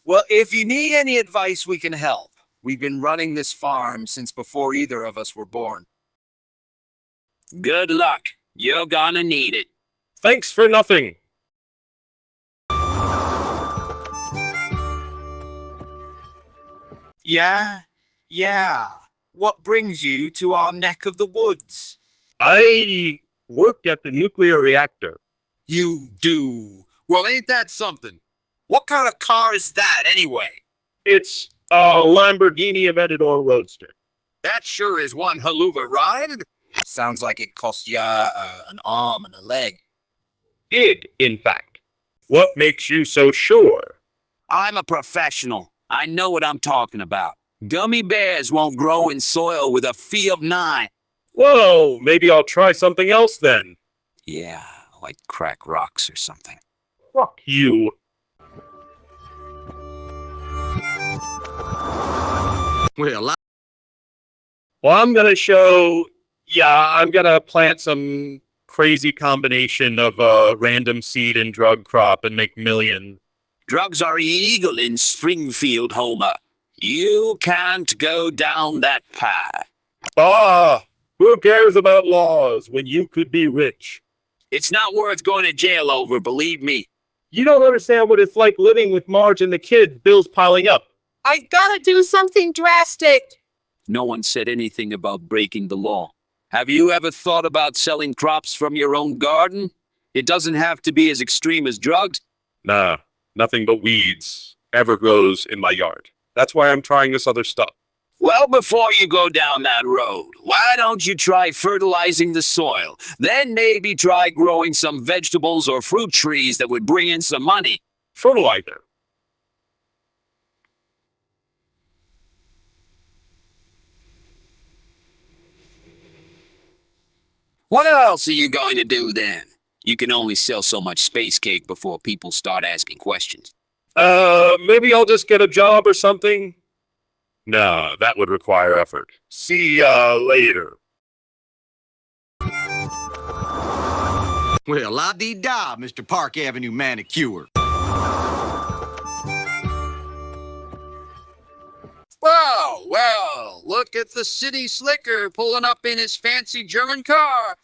Well, if you need any advice, we can help. We've been running this farm since before either of us were born. Good luck. You're gonna need it. Thanks for nothing. Yeah. What brings you to our neck of the woods? I work at the nuclear reactor. You do. Well, ain't that something? What kind of car is that, anyway? It's a Lamborghini Aventador Roadster. That sure is one haluva ride. Sounds like it cost ya an arm and a leg. Did, in fact. What makes you so sure? I'm a professional. I know what I'm talking about. Gummy bears won't grow in soil with a fee of 9. Well, maybe I'll try something else then. Yeah, like crack rocks or something. Fuck you. Well, I'm gonna plant some crazy combination of a random seed and drug crop and make millions. Drugs are illegal in Springfield, Homer. You can't go down that path. Who cares about laws when you could be rich? It's not worth going to jail over, believe me. You don't understand what it's like living with Marge and the kids, bills piling up. I gotta do something drastic. No one said anything about breaking the law. Have you ever thought about selling crops from your own garden? It doesn't have to be as extreme as drugs. Nah, nothing but weeds ever grows in my yard. That's why I'm trying this other stuff. Well, before you go down that road, why don't you try fertilizing the soil? Then maybe try growing some vegetables or fruit trees that would bring in some money. Fertilizer. What else are you going to do then? You can only sell so much space cake before people start asking questions. Maybe I'll just get a job or something? No, that would require effort. See ya later. Well, la-dee-da, Mr. Park Avenue manicure. whoa, well, look at the city slicker pulling up in his fancy German car.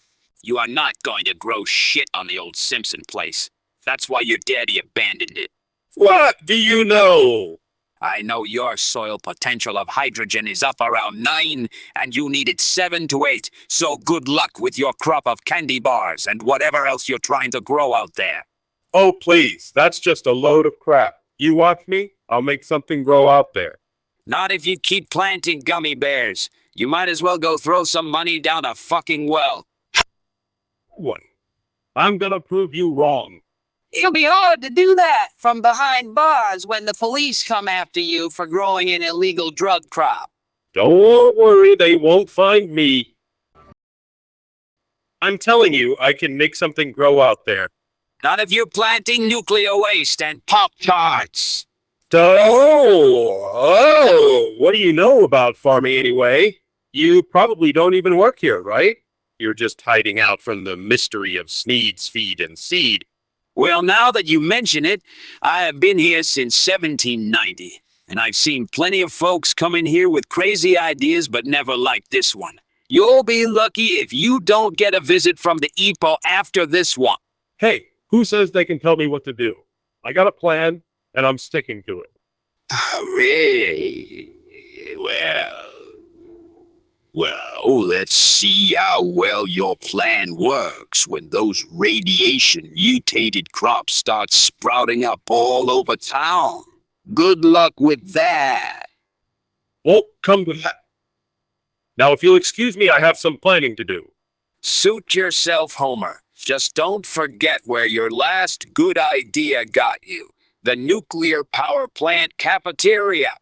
You are not going to grow shit on the old Simpson place. That's why your daddy abandoned it. What do you know? I know your soil potential of hydrogen is up around 9, and you needed 7 to 8, so good luck with your crop of candy bars and whatever else you're trying to grow out there. Oh, please, that's just a load of crap. You watch me, I'll make something grow out there. Not if you keep planting gummy bears. You might as well go throw some money down a fucking well. One. I'm gonna prove you wrong. It'll be hard to do that from behind bars when the police come after you for growing an illegal drug crop. Don't worry, they won't find me. I'm telling you, I can make something grow out there. Not if you're planting nuclear waste and Pop-Tarts. What do you know about farming anyway? You probably don't even work here, right? You're just hiding out from the mystery of Sneed's feed and seed. Well, now that you mention it, I have been here since 1790, and I've seen plenty of folks come in here with crazy ideas, but never like this one. You'll be lucky if you don't get a visit from the EPO after this one. Hey, who says they can tell me what to do? I got a plan, and I'm sticking to it. Really? Well, let's see how well your plan works when those radiation-mutated crops start sprouting up all over town. Good luck with that. Won't come to that. Now, if you'll excuse me, I have some planning to do. Suit yourself, Homer. Just don't forget where your last good idea got you. The nuclear power plant cafeteria.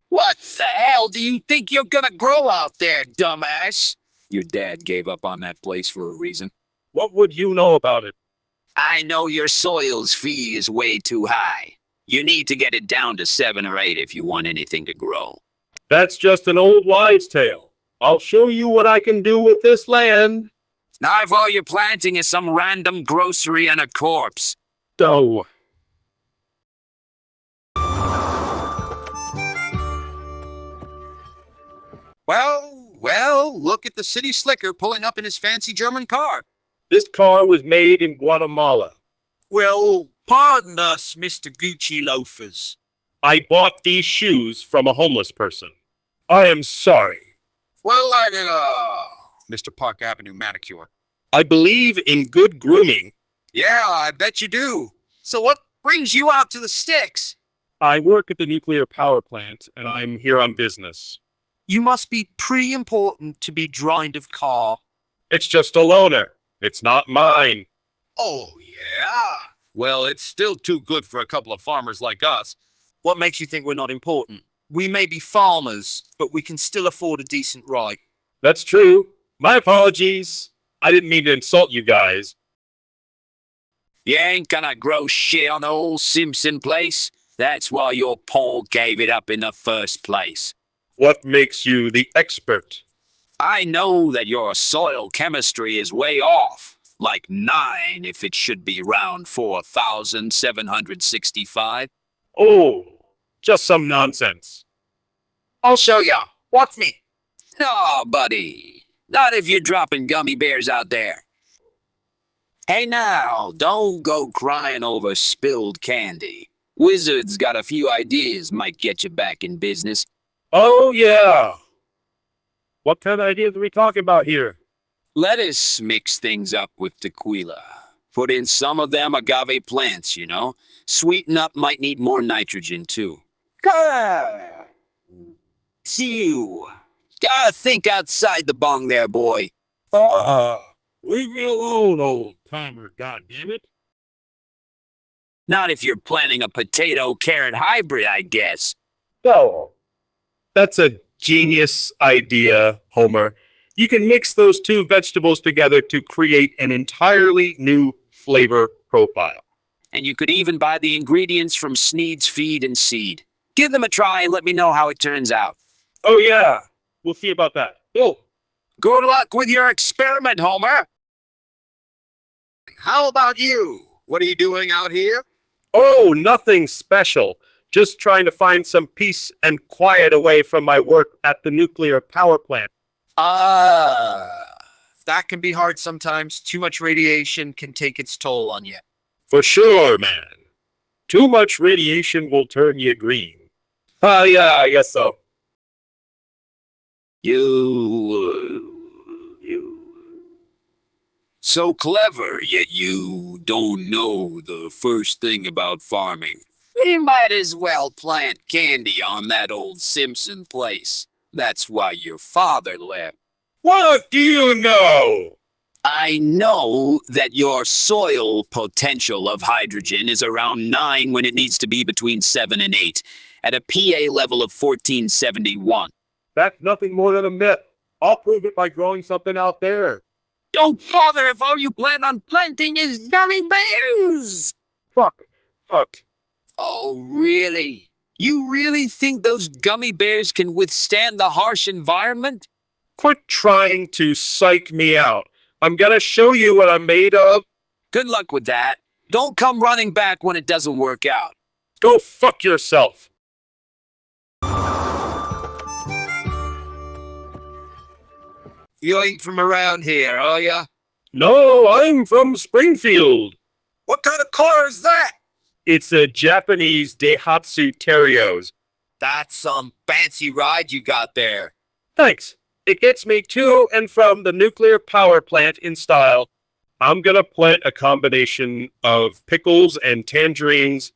What the hell do you think you're gonna grow out there, dumbass? Your dad gave up on that place for a reason. What would you know about it? I know your soil's fee is way too high. You need to get it down to 7 or 8 if you want anything to grow. That's just an old wives' tale. I'll show you what I can do with this land. Now if all you're planting is some random grocery and a corpse. So, Well, look at the city slicker pulling up in his fancy German car. this car was made in Guatemala. Well, pardon us, Mr. Gucci loafers. I bought these shoes from a homeless person. I am sorry. Well, Mr. Park Avenue manicure. I believe in good grooming. Yeah, I bet you do. So what brings you out to the sticks? I work at the nuclear power plant, and I'm here on business. You must be pretty important to be drawing of car. It's just a loaner. It's not mine. Oh, yeah. Well, it's still too good for a couple of farmers like us. What makes you think we're not important? We may be farmers, but we can still afford a decent ride. That's true. My apologies. I didn't mean to insult you guys. You ain't gonna grow shit on the old Simpson place. That's why your Paul gave it up in the first place. What makes you the expert? I know that your soil chemistry is way off. Like 9 if it should be round 4,765. Oh, just some nonsense. I'll show ya. Watch me. No, buddy. Not if you're dropping gummy bears out there. Hey now, don't go crying over spilled candy. Wizard's got a few ideas might get you back in business. Oh, yeah. What kind of ideas are we talking about here? Lettuce mix things up with tequila. Put in some of them agave plants, you know. Sweeten up might need more nitrogen, too. See you. Gotta think outside the bong there, boy. Leave me alone, old timer, goddammit. Not if you're planting a potato-carrot hybrid, I guess. So, that's a genius idea, Homer. You can mix those two vegetables together to create an entirely new flavor profile. And you could even buy the ingredients from Sneed's Feed and Seed. Give them a try and let me know how it turns out. Oh, yeah. We'll see about that. Bill. Good luck with your experiment, Homer. How about you? What are you doing out here? Oh, nothing special. Just trying to find some peace and quiet away from my work at the nuclear power plant. That can be hard sometimes. Too much radiation can take its toll on you. For sure, man. Too much radiation will turn you green. Yeah, I guess so. You. So clever, yet you don't know the first thing about farming. You might as well plant candy on that old Simpson place. That's why your father left. What do you know? I know that your soil potential of hydrogen is around 9 when it needs to be between 7 and 8, at a PA level of 1471. That's nothing more than a myth. I'll prove it by growing something out there. Don't bother if all you plan on planting is gummy bears! Fuck. Oh, really? You really think those gummy bears can withstand the harsh environment? Quit trying to psych me out. I'm gonna show you what I'm made of. Good luck with that. Don't come running back when it doesn't work out. Go fuck yourself. You ain't from around here, are ya? No, I'm from Springfield. What kind of car is that? It's a Japanese Daihatsu Terios. That's some fancy ride you got there. Thanks. It gets me to and from the nuclear power plant in style. I'm gonna plant a combination of pickles and tangerines.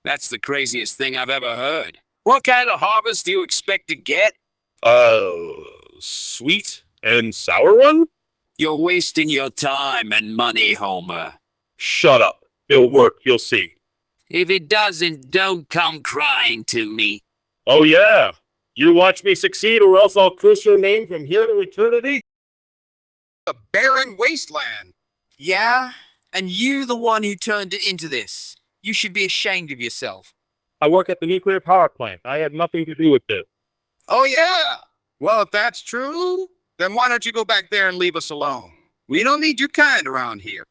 That's the craziest thing I've ever heard. What kind of harvest do you expect to get? Sweet and sour one? You're wasting your time and money, Homer. Shut up. It'll work, you'll see. If it doesn't, don't come crying to me. Oh yeah. You watch me succeed or else I'll curse your name from here to eternity? A barren wasteland. Yeah? And you're the one who turned it into this. You should be ashamed of yourself. I work at the nuclear power plant. I had nothing to do with this. Oh, yeah. Well, if that's true, then why don't you go back there and leave us alone? We don't need your kind around here.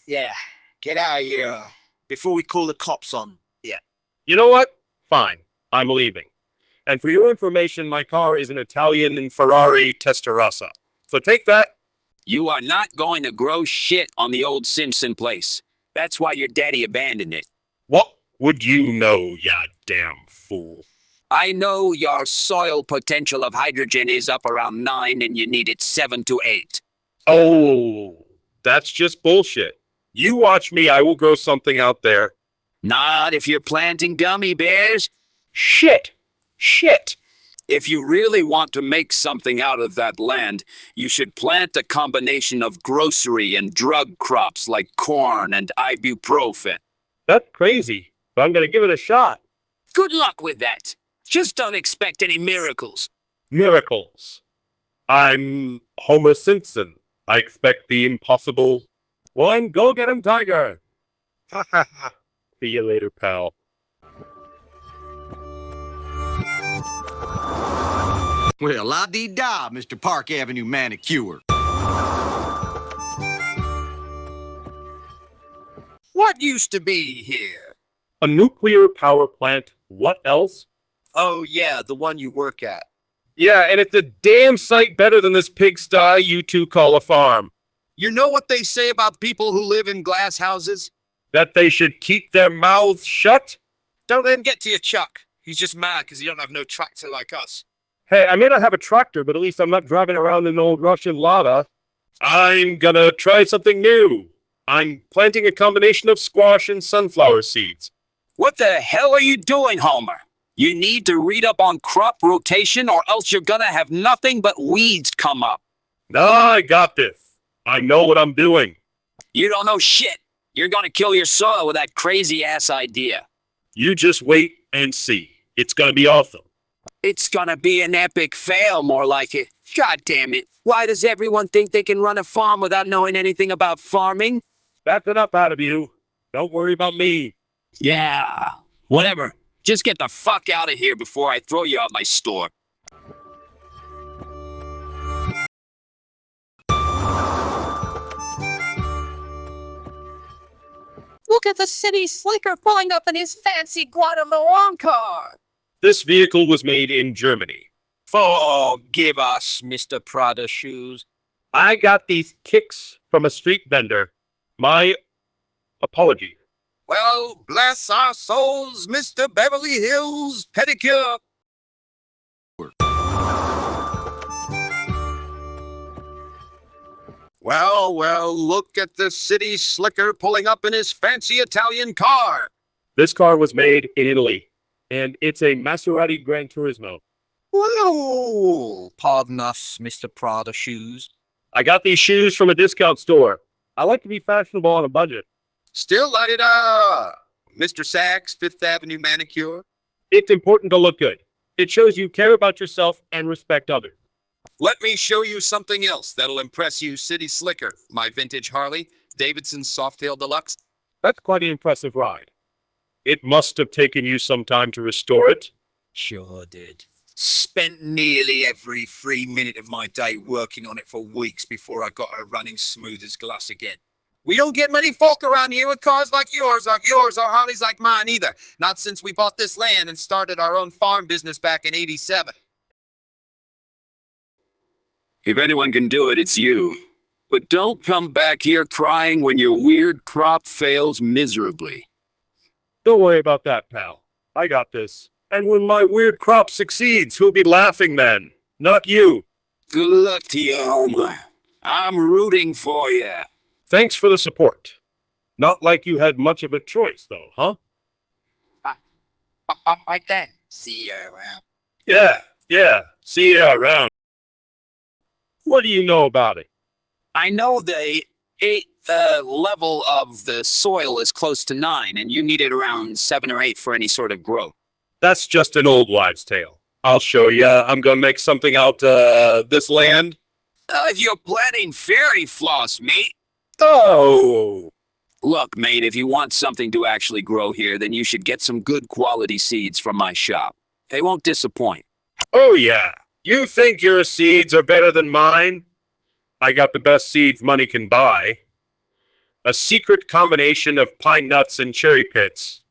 Yeah, get out of here before we call the cops on. Yeah. You know what? Fine. I'm leaving. And for your information, my car is an Italian Ferrari Testarossa. So take that. You are not going to grow shit on the old Simpson place. That's why your daddy abandoned it. What would you know, ya damn fool? I know your soil potential of hydrogen is up around 9 and you need it 7 to 8. Oh, that's just bullshit. You watch me, I will grow something out there. Not if you're planting gummy bears. Shit! Shit! If you really want to make something out of that land, you should plant a combination of grocery and drug crops like corn and ibuprofen. That's crazy, but I'm gonna give it a shot. Good luck with that. Just don't expect any miracles. Miracles. I'm Homer Simpson. I expect the impossible. One, go get him, Tiger! Ha ha ha. See you later, pal. Well, la-dee-da, Mr. Park Avenue manicure. What used to be here? A nuclear power plant. What else? Oh, yeah, the one you work at. Yeah, and it's a damn sight better than this pigsty you two call a farm. You know what they say about people who live in glass houses? That they should keep their mouths shut? Don't let him get to you, Chuck. He's just mad because you don't have no tractor like us. Hey, I may not have a tractor, but at least I'm not driving around in old Russian lava. I'm gonna try something new. I'm planting a combination of squash and sunflower seeds. What the hell are you doing, Homer? You need to read up on crop rotation or else you're gonna have nothing but weeds come up. I got this. I know what I'm doing. You don't know shit. You're gonna kill your soil with that crazy-ass idea. You just wait and see. It's gonna be awesome. It's gonna be an epic fail, more like it. God damn it. Why does everyone think they can run a farm without knowing anything about farming? That's enough out of you. Don't worry about me. Yeah, whatever. Just get the fuck out of here before I throw you out my store. Look at the city slicker pulling up in his fancy Guatemalan car. This vehicle was made in Germany. Forgive us, Mr. Prada Shoes. I got these kicks from a street vendor. My apology. Well, bless our souls, Mr. Beverly Hills Pedicure. Well, look at the city slicker pulling up in his fancy Italian car. This car was made in Italy, and it's a Maserati Gran Turismo. Well, pardon us, Mr. Prada Shoes. I got these shoes from a discount store. I like to be fashionable on a budget. Still la-di-da. Mr. Sachs, Fifth Avenue Manicure. It's important to look good. It shows you care about yourself and respect others. Let me show you something else that'll impress you, City Slicker. My vintage Harley, Davidson's Softail Deluxe. That's quite an impressive ride. It must have taken you some time to restore it. Sure did. Spent nearly every free minute of my day working on it for weeks before I got her running smooth as glass again. We don't get many folk around here with cars like yours or Harleys like mine either. Not since we bought this land and started our own farm business back in '87. If anyone can do it, it's you. But don't come back here crying when your weird crop fails miserably. Don't worry about that, pal. I got this. And when my weird crop succeeds, who'll be laughing then? Not you. Good luck to you, Homer. I'm rooting for you. Thanks for the support. Not like you had much of a choice, though, huh? Right then. See you around. Yeah. See you around. What do you know about it? I know the level of the soil is close to 9, and you need it around 7 or 8 for any sort of growth. That's just an old wives' tale. I'll show you. I'm gonna make something out this land. If you're planting fairy floss, mate. Oh! Look, mate, if you want something to actually grow here, then you should get some good quality seeds from my shop. They won't disappoint. Oh, yeah. You think your seeds are better than mine? I got the best seeds money can buy. A secret combination of pine nuts and cherry pits.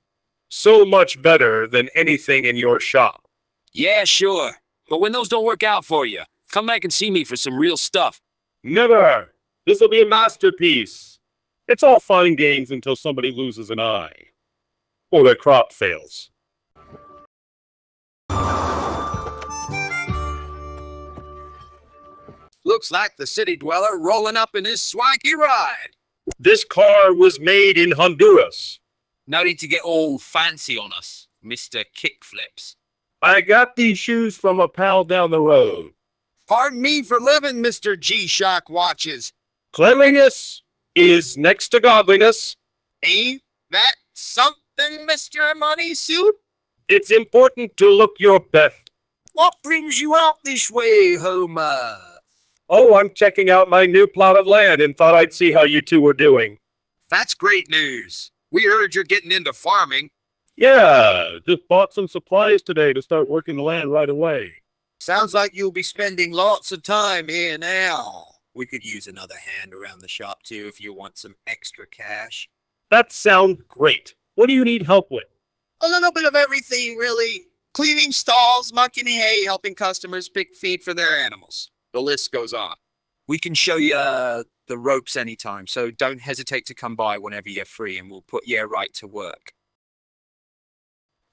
So much better than anything in your shop. Yeah, sure. But when those don't work out for you, come back and see me for some real stuff. Never! This'll be a masterpiece. It's all fun and games until somebody loses an eye. Or their crop fails. Looks like the city dweller rolling up in his swanky ride. This car was made in Honduras. No need to get all fancy on us, Mr. Kickflips. I got these shoes from a pal down the road. Pardon me for living, Mr. G-Shock watches. Cleanliness is next to godliness. Ain't that something, Mr. Money Suit? It's important to look your best. What brings you out this way, Homer? Oh, I'm checking out my new plot of land and thought I'd see how you two were doing. That's great news. We heard you're getting into farming. Yeah, just bought some supplies today to start working the land right away. Sounds like you'll be spending lots of time here now. We could use another hand around the shop, too, if you want some extra cash. That sounds great. What do you need help with? A little bit of everything, really. Cleaning stalls, mucking hay, helping customers pick feed for their animals. The list goes on. We can show you the ropes anytime, so don't hesitate to come by whenever you're free, and we'll put you right to work.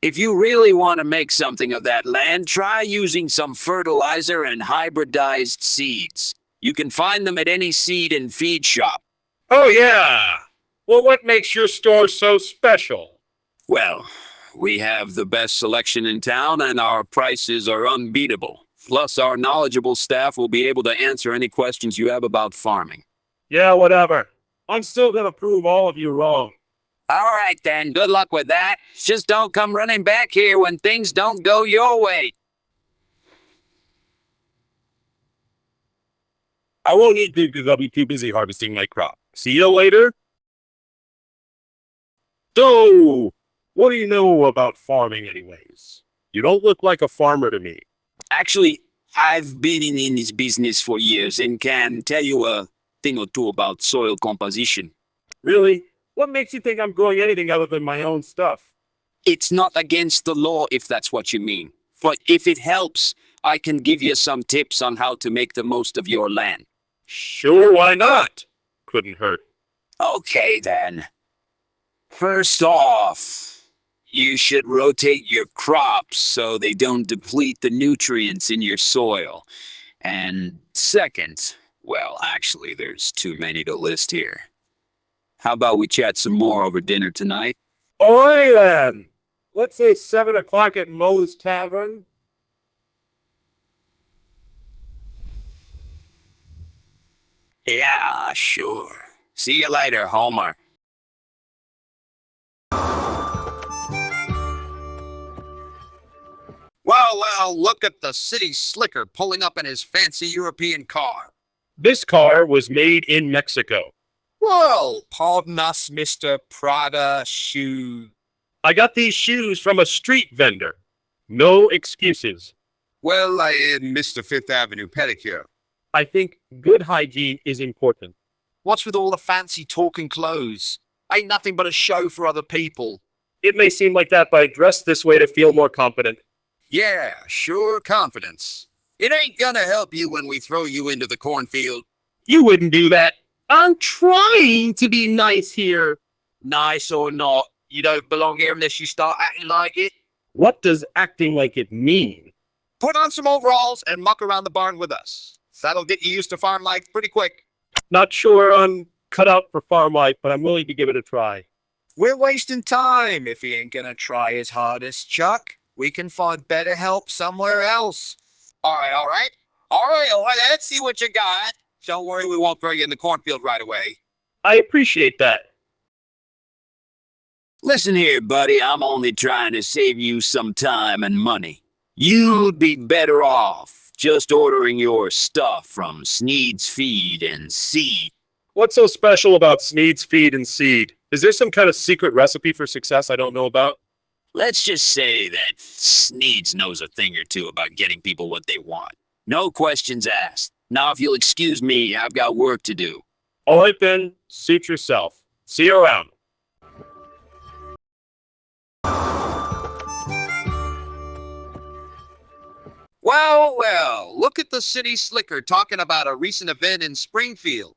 If you really want to make something of that land, try using some fertilizer and hybridized seeds. You can find them at any seed and feed shop. Oh, yeah. Well, what makes your store so special? Well, we have the best selection in town and our prices are unbeatable. Plus, our knowledgeable staff will be able to answer any questions you have about farming. Yeah, whatever. I'm still gonna prove all of you wrong. All right, then. Good luck with that. Just don't come running back here when things don't go your way. I won't eat it because I'll be too busy harvesting my crop. See you later. So, what do you know about farming anyways? You don't look like a farmer to me. Actually, I've been in this business for years and can tell you a thing or two about soil composition. Really? What makes you think I'm growing anything other than my own stuff? It's not against the law, if that's what you mean. But if it helps, I can give you some tips on how to make the most of your land. Sure, why not? Couldn't hurt. Okay, then. First off, you should rotate your crops so they don't deplete the nutrients in your soil. And second, well, actually, there's too many to list here. How about we chat some more over dinner tonight? Oi then! Let's say 7 o'clock at Moe's Tavern. Yeah, sure. See you later, Homer. Well, look at the city slicker pulling up in his fancy European car. This car was made in Mexico. Well, pardon us, Mr. Prada Shoe. I got these shoes from a street vendor. No excuses. Well, I am Mr. Fifth Avenue pedicure. I think good hygiene is important. What's with all the fancy talking clothes? Ain't nothing but a show for other people. It may seem like that, but I dress this way to feel more confident. Yeah, sure, confidence. It ain't gonna help you when we throw you into the cornfield. You wouldn't do that. I'm trying to be nice here. Nice or not, you don't belong here unless you start acting like it. What does acting like it mean? Put on some overalls and muck around the barn with us. That'll get you used to farm life pretty quick. Not sure I'm cut out for farm life, but I'm willing to give it a try. We're wasting time if he ain't gonna try his hardest, Chuck. We can find better help somewhere else. All right. Let's see what you got. Don't worry, we won't throw you in the cornfield right away. I appreciate that. Listen here, buddy. I'm only trying to save you some time and money. You'd be better off just ordering your stuff from Sneed's Feed and Seed. What's so special about Sneed's Feed and Seed? Is there some kind of secret recipe for success I don't know about? Let's just say that Sneed's knows a thing or two about getting people what they want. No questions asked. Now, if you'll excuse me, I've got work to do. All right then, suit yourself. See you around. Well, look at the city slicker talking about a recent event in Springfield.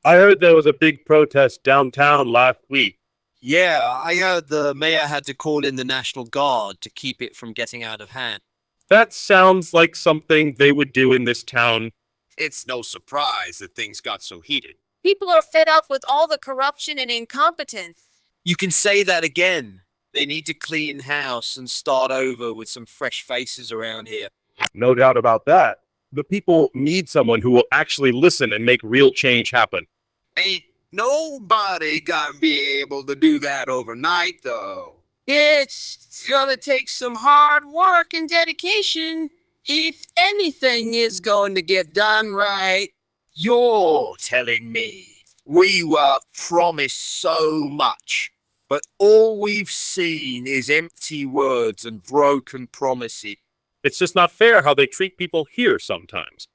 I heard there was a big protest downtown last week. Yeah, I heard the mayor had to call in the National Guard to keep it from getting out of hand. That sounds like something they would do in this town. It's no surprise that things got so heated. People are fed up with all the corruption and incompetence. You can say that again. They need to clean house and start over with some fresh faces around here. No doubt about that. The people need someone who will actually listen and make real change happen. Ain't nobody gonna be able to do that overnight, though. It's gonna take some hard work and dedication if anything is going to get done right. You're telling me we were promised so much, but all we've seen is empty words and broken promises. It's just not fair how they treat people here sometimes.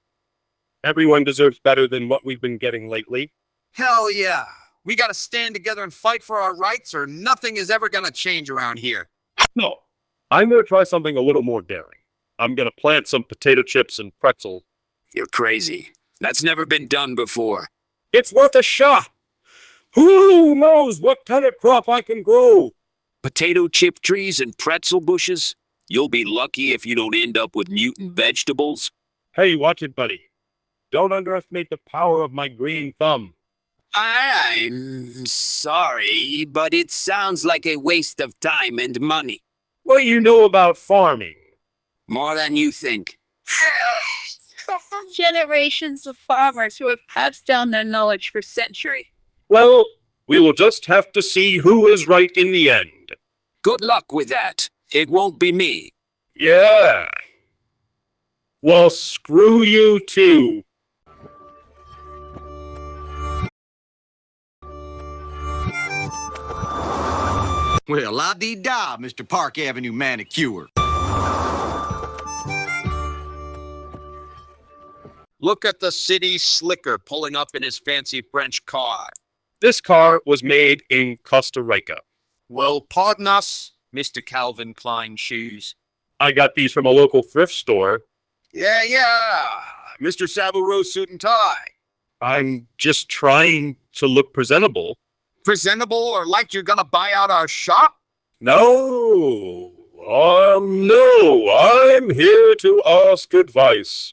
Everyone deserves better than what we've been getting lately. Hell yeah. We gotta stand together and fight for our rights, or nothing is ever gonna change around here. No, I'm going to try something a little more daring. I'm going to plant some potato chips and pretzels. You're crazy. That's never been done before. It's worth a shot. Who knows what kind of crop I can grow? Potato chip trees and pretzel bushes? You'll be lucky if you don't end up with mutant vegetables. Hey, watch it, buddy. Don't underestimate the power of my green thumb. I'm sorry, but it sounds like a waste of time and money. What do you know about farming? More than you think. Generations of farmers who have passed down their knowledge for centuries. Well, we will just have to see who is right in the end. Good luck with that. It won't be me. Yeah. Well, screw you too. Well, la-dee-da, Mr. Park Avenue manicure. Look at the city slicker pulling up in his fancy French car. This car was made in Costa Rica. Well, pardon us, Mr. Calvin Klein shoes. I got these from a local thrift store. Yeah. Mr. Savile suit and tie. I'm just trying to look presentable. Presentable or like you're gonna buy out our shop? No, I'm here to ask advice.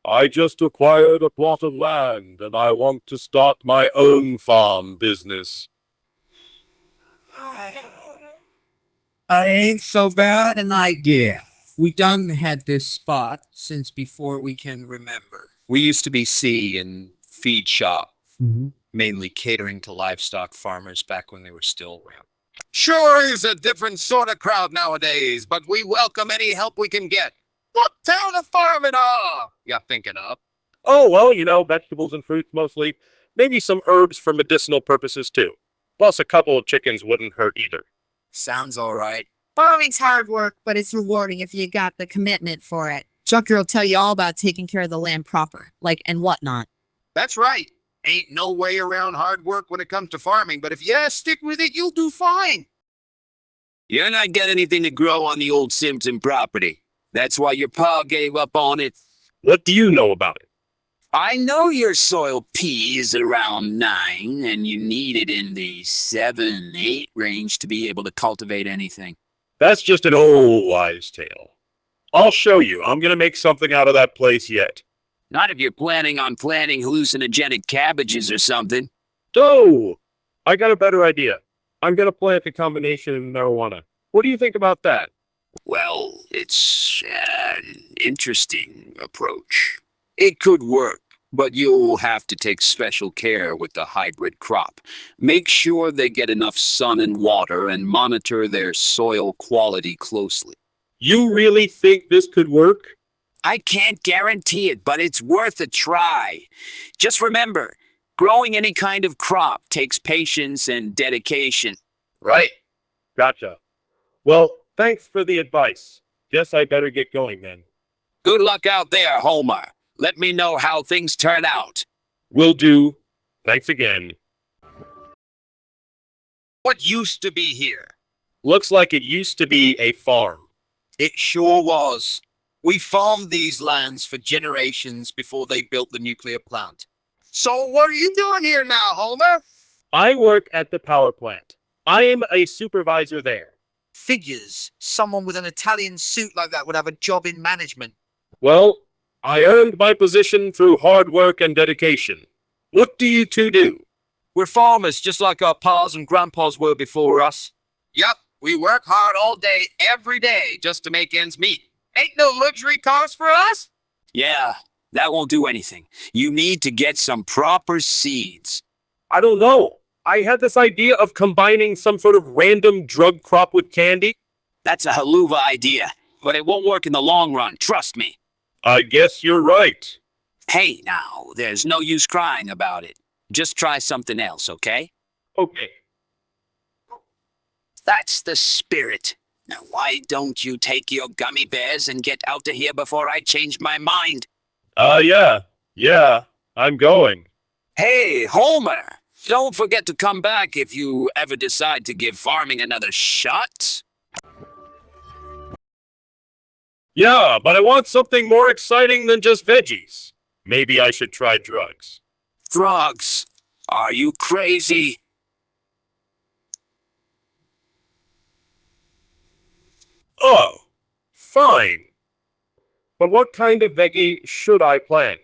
I just acquired a plot of land and I want to start my own farm business. I ain't so bad an idea. We done had this spot since before we can remember. We used to be sea and feed shop, mainly catering to livestock farmers back when they were still around. Sure is a different sort of crowd nowadays, but we welcome any help we can get. What town of farming you thinking of? Oh, well, vegetables and fruits mostly. Maybe some herbs for medicinal purposes too. Plus a couple of chickens wouldn't hurt either. Sounds all right. Farming's hard work, but it's rewarding if you got the commitment for it. Chucker will tell you all about taking care of the land proper, and whatnot. That's right. Ain't no way around hard work when it comes to farming, but if you stick with it, you'll do fine. You're not getting anything to grow on the old Simpson property. That's why your pa gave up on it. What do you know about it? I know your soil P is around 9, and you need it in the 7, 8 range to be able to cultivate anything. That's just an old wives' tale. I'll show you. I'm going to make something out of that place yet. Not if you're planning on planting hallucinogenic cabbages or something. Oh, I got a better idea. I'm going to plant a combination of marijuana. What do you think about that? Well, it's an interesting approach. It could work, but you'll have to take special care with the hybrid crop. Make sure they get enough sun and water and monitor their soil quality closely. You really think this could work? I can't guarantee it, but it's worth a try. Just remember, growing any kind of crop takes patience and dedication. Right. Gotcha. Well, thanks for the advice. Guess I better get going then. Good luck out there, Homer. Let me know how things turn out. Will do. Thanks again. What used to be here? Looks like it used to be a farm. It sure was. We farmed these lands for generations before they built the nuclear plant. So what are you doing here now, Homer? I work at the power plant. I am a supervisor there. Figures. Someone with an Italian suit like that would have a job in management. Well, I earned my position through hard work and dedication. What do you two do? We're farmers, just like our pa's and grandpa's were before us. Yup, we work hard all day, every day, just to make ends meet. Ain't no luxury cars for us. Yeah, that won't do anything. You need to get some proper seeds. I don't know. I had this idea of combining some sort of random drug crop with candy. That's a haluva idea, but it won't work in the long run, trust me. I guess you're right. Hey, now, there's no use crying about it. Just try something else, okay? Okay. That's the spirit. Now, why don't you take your gummy bears and get out of here before I change my mind? Yeah, I'm going. Hey, Homer! Don't forget to come back if you ever decide to give farming another shot. Yeah, but I want something more exciting than just veggies. Maybe I should try drugs. Drugs? Are you crazy? Oh, fine. But what kind of veggie should I plant?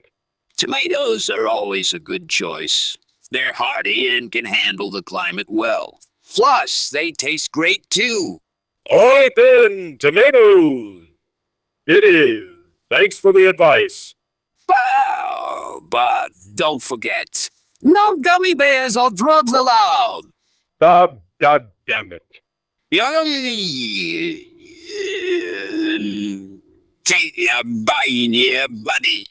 Tomatoes are always a good choice. They're hardy and can handle the climate well. Plus, they taste great too. All right then, tomatoes. It is. Thanks for the advice. Wow, but don't forget, no gummy bears or drugs allowed. God damn it. Take your bite here, buddy.